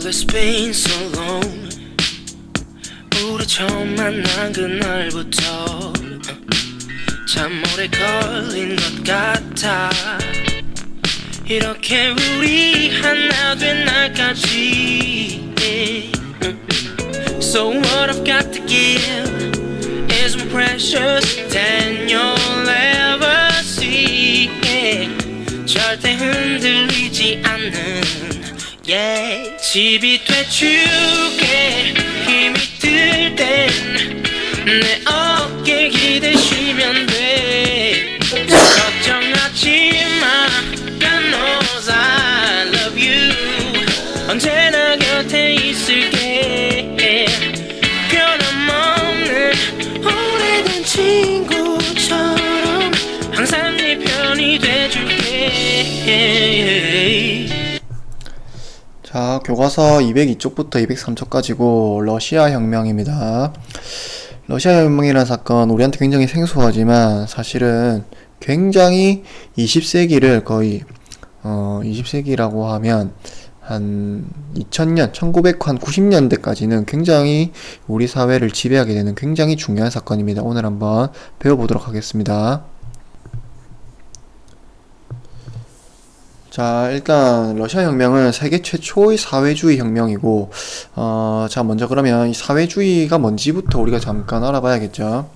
it's been so long. 우리 처음 만난 그날부터 참 오래 걸린 것 같아. 이렇게 우리 하나 된 날까지. So what I've got to give is more precious than you'll ever see. 절대 흔들리지 않는 집이 돼줄게. 힘이 들 땐 내 어깨 기대시면 돼. 걱정하지 마, God knows I love you. 언제나 곁에 있을게. 변함없는 오래된 친구처럼 항상 네 편이 돼줄게. 자, 교과서 202쪽부터 203쪽까지고 러시아 혁명입니다. 러시아 혁명이라는 사건 우리한테 굉장히 생소하지만 사실은 굉장히 20세기를 거의 20세기라고 하면 한 2000년, 1990년대까지는 굉장히 우리 사회를 지배하게 되는 굉장히 중요한 사건입니다. 오늘 한번 배워보도록 하겠습니다. 자, 일단 러시아 혁명은 세계 최초의 사회주의 혁명이고 자, 먼저 그러면 이 사회주의가 뭔지부터 우리가 잠깐 알아봐야겠죠.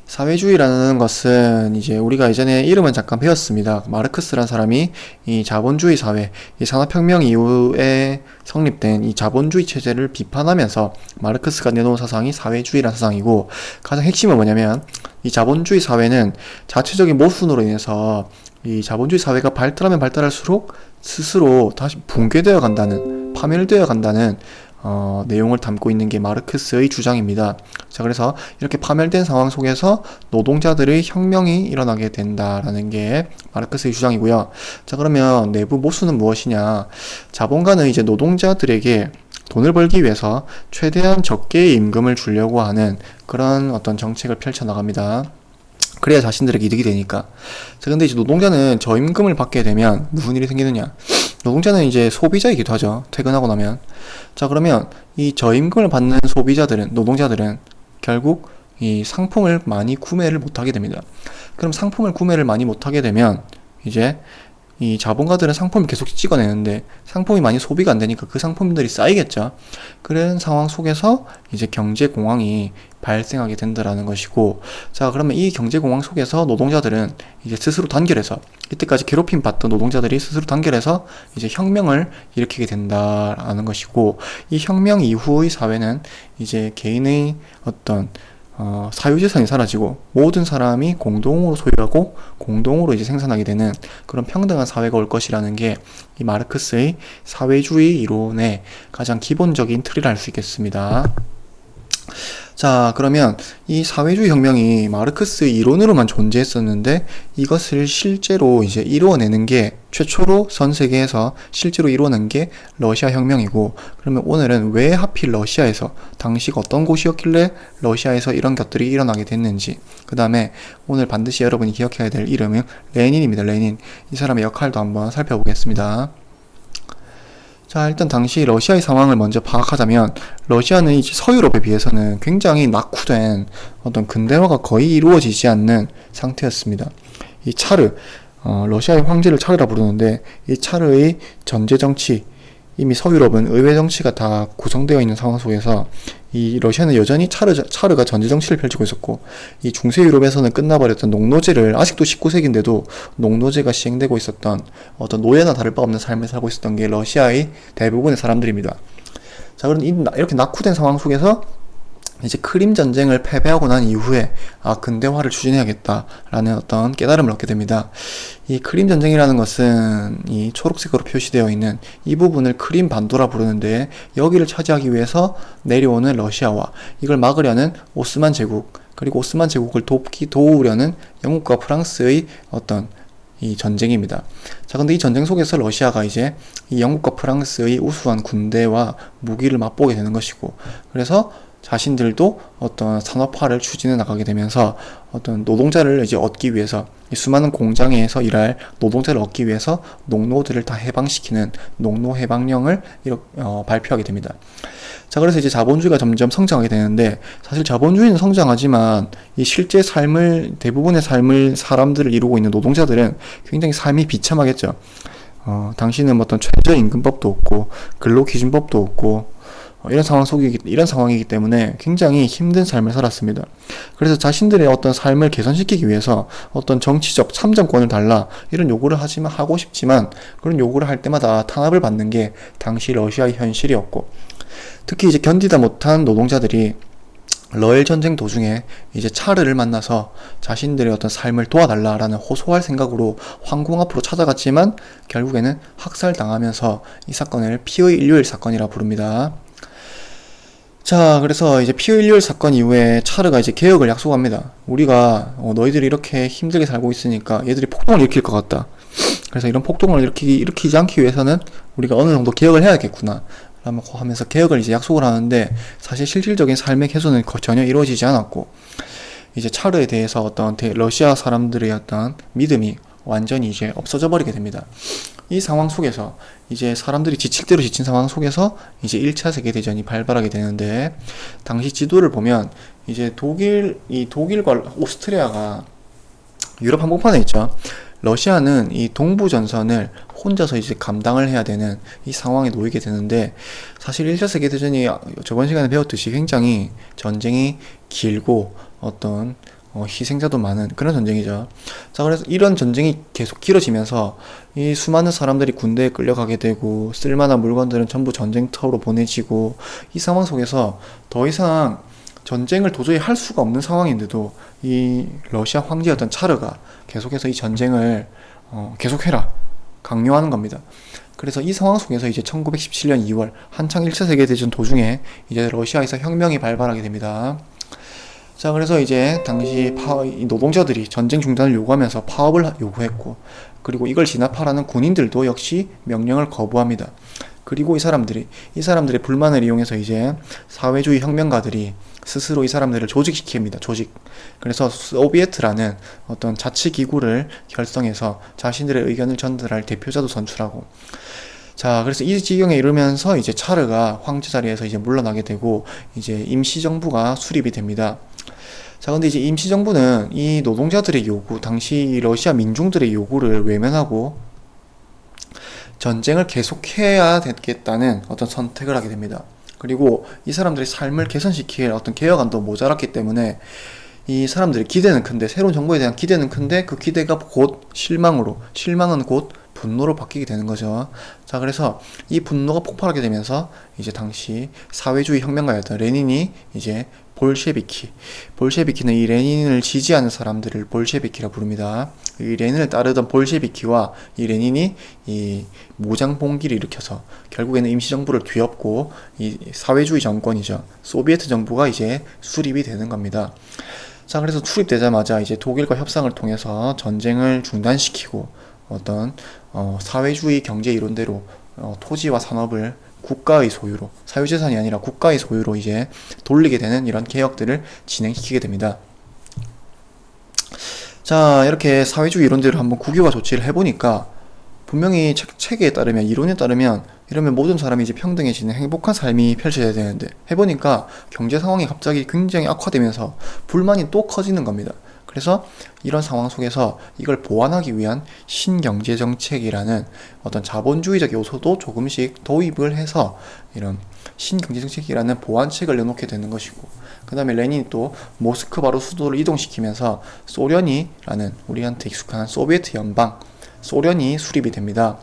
사회주의라는 것은 이제 우리가 예전에 이름은 잠깐 배웠습니다. 마르크스라는 사람이 이 자본주의 사회, 이 산업혁명 이후에 성립된 이 자본주의 체제를 비판하면서 마르크스가 내놓은 사상이 사회주의라는 사상이고, 가장 핵심은 뭐냐면 이 자본주의 사회는 자체적인 모순으로 인해서 이 자본주의 사회가 발달하면 발달할수록 스스로 다시 붕괴되어 간다는, 파멸되어 간다는 내용을 담고 있는 게 마르크스의 주장입니다. 자, 그래서 이렇게 파멸된 상황 속에서 노동자들의 혁명이 일어나게 된다라는 게 마르크스의 주장이고요. 자, 그러면 내부 모순은 무엇이냐? 자본가는 이제 노동자들에게 돈을 벌기 위해서 최대한 적게의 임금을 주려고 하는 그런 어떤 정책을 펼쳐나갑니다. 그래야 자신들에게 이득이 되니까. 자, 근데 이제 노동자는 저임금을 받게 되면 무슨 일이 생기느냐? 노동자는 이제 소비자이기도 하죠. 퇴근하고 나면. 자, 그러면 이 저임금을 받는 소비자들은, 노동자들은 결국 이 상품을 많이 구매를 못하게 됩니다. 그럼 상품을 구매를 많이 못하게 되면 이제 이 자본가들은 상품을 계속 찍어내는데 상품이 많이 소비가 안 되니까 그 상품들이 쌓이겠죠. 그런 상황 속에서 이제 경제공황이 발생하게 된다라는 것이고, 자, 그러면 이 경제공황 속에서 노동자들은 이제 스스로 단결해서, 이때까지 괴롭힘 받던 노동자들이 스스로 단결해서 이제 혁명을 일으키게 된다라는 것이고, 이 혁명 이후의 사회는 이제 개인의 어떤 사유재산이 사라지고 모든 사람이 공동으로 소유하고 공동으로 이제 생산하게 되는 그런 평등한 사회가 올 것이라는 게 이 마르크스의 사회주의 이론의 가장 기본적인 틀이라 할 수 있겠습니다. 자, 그러면 이 사회주의 혁명이 마르크스의 이론으로만 존재했었는데 이것을 실제로 이제 이루어내는 게, 최초로 전 세계에서 실제로 이루어낸 게 러시아 혁명이고, 그러면 오늘은 왜 하필 러시아에서, 당시가 어떤 곳이었길래 러시아에서 이런 것들이 일어나게 됐는지, 그 다음에 오늘 반드시 여러분이 기억해야 될 이름은 레닌입니다. 레닌. 이 사람의 역할도 한번 살펴보겠습니다. 자, 일단 당시 러시아의 상황을 먼저 파악하자면, 러시아는 이제 서유럽에 비해서는 굉장히 낙후된 어떤 근대화가 거의 이루어지지 않는 상태였습니다. 이 차르, 러시아의 황제를 차르라 부르는데, 이 차르의 전제 정치, 이미 서유럽은 의회 정치가 다 구성되어 있는 상황 속에서 이 러시아는 여전히 차르가 전제 정치를 펼치고 있었고, 이 중세 유럽에서는 끝나버렸던 농노제를, 아직도 19세기인데도 농노제가 시행되고 있었던 어떤 노예나 다를 바 없는 삶을 살고 있었던 게 러시아의 대부분의 사람들입니다. 자, 그럼 이렇게 낙후된 상황 속에서 이제 크림 전쟁을 패배하고 난 이후에 근대화를 추진해야겠다라는 어떤 깨달음을 얻게 됩니다. 이 크림 전쟁이라는 것은 이 초록색으로 표시되어 있는 이 부분을 크림 반도라 부르는데, 여기를 차지하기 위해서 내려오는 러시아와 이걸 막으려는 오스만 제국, 그리고 오스만 제국을 도우려는 영국과 프랑스의 어떤 이 전쟁입니다. 자, 근데 이 전쟁 속에서 러시아가 이제 이 영국과 프랑스의 우수한 군대와 무기를 맛보게 되는 것이고, 그래서 자신들도 어떤 산업화를 추진해 나가게 되면서 어떤 노동자를 이제 얻기 위해서 이 수많은 공장에서 일할 노동자를 얻기 위해서 농노들을 다 해방시키는 농노 해방령을 발표하게 됩니다. 자, 그래서 이제 자본주의가 점점 성장하게 되는데, 사실 자본주의는 성장하지만 이 실제 삶을, 대부분의 삶을 사람들을 이루고 있는 노동자들은 굉장히 삶이 비참하겠죠. 당시는 어떤 최저임금법도 없고 근로기준법도 없고 이런 상황이기 때문에 굉장히 힘든 삶을 살았습니다. 그래서 자신들의 어떤 삶을 개선시키기 위해서 어떤 정치적 참정권을 달라 이런 요구를 하고 싶지만 그런 요구를 할 때마다 탄압을 받는 게 당시 러시아의 현실이었고, 특히 이제 견디다 못한 노동자들이 러일 전쟁 도중에 이제 차르를 만나서 자신들의 어떤 삶을 도와달라라는 호소할 생각으로 황궁 앞으로 찾아갔지만 결국에는 학살당하면서 이 사건을 피의 일요일 사건이라 부릅니다. 자, 그래서 이제 피의 일요일 사건 이후에 차르가 이제 개혁을 약속합니다. 우리가 너희들이 이렇게 힘들게 살고 있으니까 얘들이 폭동을 일으킬 것 같다. 그래서 이런 폭동을 일으키지 않기 위해서는 우리가 어느 정도 개혁을 해야겠구나 하면서 개혁을 이제 약속을 하는데, 사실 실질적인 삶의 개선은 전혀 이루어지지 않았고, 이제 차르에 대해서 어떤 러시아 사람들의 어떤 믿음이 완전히 이제 없어져 버리게 됩니다. 이 상황 속에서 이제 사람들이 지칠 대로 지친 상황 속에서 이제 1차 세계대전이 발발하게 되는데, 당시 지도를 보면 이제 독일과 오스트리아가 유럽 한복판에 있죠. 러시아는 이 동부 전선을 혼자서 이제 감당을 해야 되는 이 상황에 놓이게 되는데, 사실 1차 세계대전이 저번 시간에 배웠듯이 굉장히 전쟁이 길고 어떤 희생자도 많은 그런 전쟁이죠. 자, 그래서 이런 전쟁이 계속 길어지면서 이 수많은 사람들이 군대에 끌려가게 되고 쓸만한 물건들은 전부 전쟁터로 보내지고, 이 상황 속에서 더 이상 전쟁을 도저히 할 수가 없는 상황인데도 이 러시아 황제였던 차르가 계속해서 이 전쟁을 계속해라 강요하는 겁니다. 그래서 이 상황 속에서 이제 1917년 2월 한창 1차 세계대전 도중에 이제 러시아에서 혁명이 발발하게 됩니다. 자, 그래서 이제 당시 노동자들이 전쟁 중단을 요구하면서 파업을 요구했고, 그리고 이걸 진압하라는 군인들도 역시 명령을 거부합니다. 그리고 이 사람들의 불만을 이용해서 이제 사회주의 혁명가들이 스스로 이 사람들을 조직시킵니다. 그래서 소비에트라는 어떤 자치기구를 결성해서 자신들의 의견을 전달할 대표자도 선출하고, 자, 그래서 이 지경에 이르면서 이제 차르가 황제 자리에서 이제 물러나게 되고 이제 임시정부가 수립이 됩니다. 자, 근데 이제 임시정부는 이 노동자들의 요구, 당시 러시아 민중들의 요구를 외면하고 전쟁을 계속해야 되겠다는 어떤 선택을 하게 됩니다. 그리고 이 사람들의 삶을 개선시킬 어떤 개혁안도 모자랐기 때문에 이 사람들의 기대는 큰데, 새로운 정부에 대한 기대는 큰데 그 기대가 곧 실망은 곧 분노로 바뀌게 되는 거죠. 자, 그래서 이 분노가 폭발하게 되면서 이제 당시 사회주의 혁명가였던 레닌이 이제 볼셰비키는 이 레닌을 지지하는 사람들을 볼셰비키라 부릅니다. 이 레닌을 따르던 볼셰비키와 이 레닌이 이 무장봉기를 일으켜서 결국에는 임시정부를 뒤엎고 이 사회주의 정권이죠. 소비에트 정부가 이제 수립이 되는 겁니다. 자, 그래서 수립되자마자 이제 독일과 협상을 통해서 전쟁을 중단시키고 어떤 사회주의 경제 이론대로 토지와 산업을 국가의 소유로, 사유재산이 아니라 국가의 소유로 이제 돌리게 되는 이런 개혁들을 진행시키게 됩니다. 자, 이렇게 사회주의 이론대로 한번 국유화 조치를 해보니까 분명히 책에 따르면, 이론에 따르면 이러면 모든 사람이 이제 평등해지는 행복한 삶이 펼쳐져야 되는데, 해보니까 경제 상황이 갑자기 굉장히 악화되면서 불만이 또 커지는 겁니다. 그래서 이런 상황 속에서 이걸 보완하기 위한 신경제정책이라는 어떤 자본주의적 요소도 조금씩 도입을 해서 이런 신경제정책이라는 보완책을 내놓게 되는 것이고, 그 다음에 레닌이 또 모스크바로 수도를 이동시키면서 소련이라는, 우리한테 익숙한 소비에트 연방, 소련이 수립이 됩니다.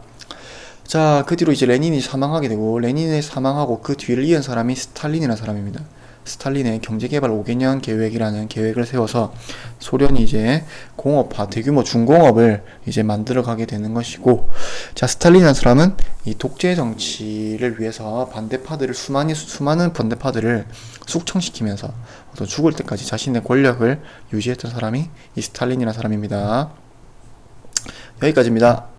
자, 그 뒤로 이제 레닌이 사망하게 되고, 레닌이 사망하고 그 뒤를 이은 사람이 스탈린이라는 사람입니다. 스탈린의 경제개발 5개년 계획이라는 계획을 세워서 소련이 이제 공업화, 대규모 중공업을 이제 만들어가게 되는 것이고, 자, 스탈린이라는 사람은 이 독재 정치를 위해서 수많은 반대파들을 숙청시키면서 또 죽을 때까지 자신의 권력을 유지했던 사람이 이 스탈린이라는 사람입니다. 여기까지입니다.